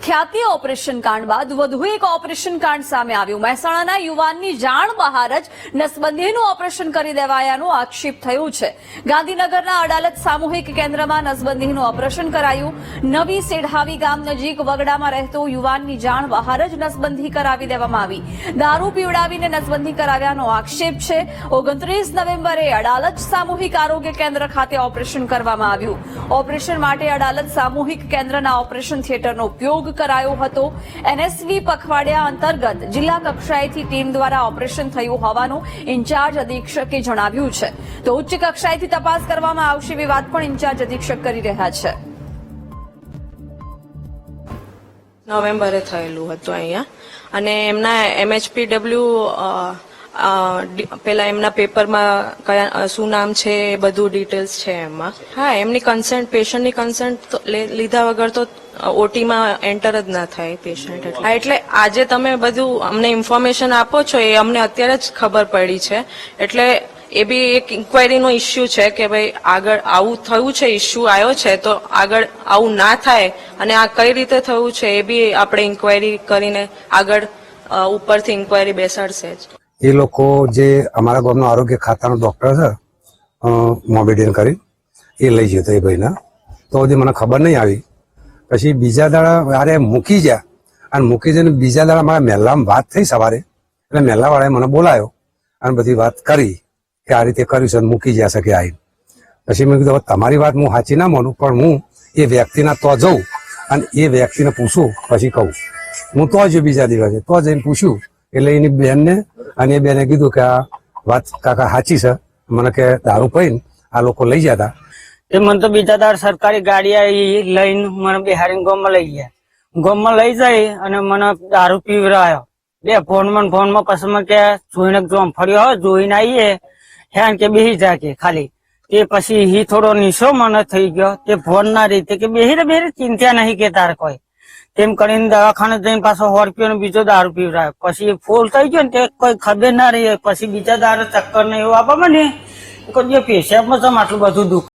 ખ્યાતિ ઓપરેશન કાંડ બાદ વધુ એક ઓપરેશન કાંડ સામે આવ્યું। મહેસાણાના યુવાનની જાણ બહાર જ નસબંધીનું ઓપરેશન કરી દેવાયાનો આક્ષેપ થયો છે। ગાંધીનગરના અડાલજ સામૂહિક કેન્દ્રમાં નસબંધીનું ઓપરેશન કરાયું। નવી સેઢાવી ગામ નજીક વગડામાં રહેતો યુવાનની જાણ બહાર જ નસબંધી કરાવી દેવામાં આવી। દારૂ પીવડાવીને નસબંધી કરાવ્યાનો આક્ષેપ છે। 29 નવેમ્બરે અડાલજ સામૂહિક આરોગ્ય કેન્દ્ર ખાતે ઓપરેશન કરવામાં આવ્યું। ઓપરેશન માટે અડાલજ સામૂહિક કેન્દ્રના ઓપરેશન થિયેટરનો ઉપયોગ કરાયો હતો। એનએસવી પખવાડિયા અંતર્ગત જિલ્લા કક્ષાએથી ટીમ દ્વારા ઓપરેશન થયું હોવાનું ઇન્ચાર્જ અધિક્ષકે જણાવ્યું છે। તો ઉચ્ચ કક્ષાએથી તપાસ કરવામાં આવશે એવી વાત પણ ઇન્ચાર્જ અધિક્ષક કરી રહ્યા છે। નવેમ્બરે થયેલું હતું અહીંયા અને એમના MHPW પેલા એમના પેપરમાં કયા શું નામ છે એ બધું ડિટેલ્સ છે એમાં। હા, એમની કન્સેન્ટ પેશન્ટની કન્સેન્ટ લીધા વગર તો ઓટીમાં એન્ટર જ ના થાય પેશન્ટ। એટલે આજે તમે બધું અમને ઇન્ફોર્મેશન આપો છો એ અમને અત્યારે જ ખબર પડી છે। એટલે એ બી એક ઇન્ક્વાયરીનો ઇસ્યુ છે કે ભાઈ આગળ આવું થયું છે, ઇસ્યુ આવ્યો છે તો આગળ આવું ના થાય અને આ કઈ રીતે થયું છે એ બી આપણે ઇન્ક્વાયરી કરીને આગળ ઉપરથી ઇન્ક્વાયરી બેસાડશે જ। એ લોકો જે અમારા ગામનો આરોગ્ય ખાતાનો ડોક્ટર છે મોબેડિયન કરી એ લઈ ગયો હતો એ ભાઈના, તો હજી મને ખબર નહીં આવી। પછી બીજા દાડા અરે મૂકી ગયા અને મૂકી જઈને બીજા દાડા મારા મહેલામાં વાત થઈ સવારે, એટલે મહેલાવાળાએ મને બોલાયો અને બધી વાત કરી કે આ રીતે કર્યું છે મૂકી ગયા છે કે આવી। પછી મેં કીધું તમારી વાત હું સાચી ના માનું, પણ હું એ વ્યક્તિના તો જઉં અને એ વ્યક્તિને પૂછું પછી કહું। હું તો જ બીજા દિવસે તો જઈને પૂછ્યું એટલે એની બેનને અને એ બેને કીધું કે આ વાત કાકા સાચી છે, મને કે દારૂ પીને આ લોકો લઈ ગયા હતા। એ મને તો બીજા દાર સરકારી ગાડી આવી લઈને મને બિહારી ગામમાં લઈ ગયા। ગામમાં લઈ જઈ અને મને દારૂ પીવરાયો બે ફોનમાં પછી મેં કે જોઈને જોમ ફર્યો હોય જોઈને આવીએ હેન કે બેહી જા કે ખાલી તે પછી હી થોડો નીશો મને થઈ ગયો તે ફોન ના રીતે કે બેહી ચિંતા નહીં કે તાર કોઈ તેમ કરીને દવાખાને જઈને પાછો 100 રૂપિયાનો બીજો દારૂ પીવરાયો। પછી ફૂલ થઈ ગયો ને તે કોઈ ખબર ના રહી। પછી બીજા દારૂ ચક્કર ને એવું આપવા મને કોઈ પેશાબમાં આટલું બધું દુઃખ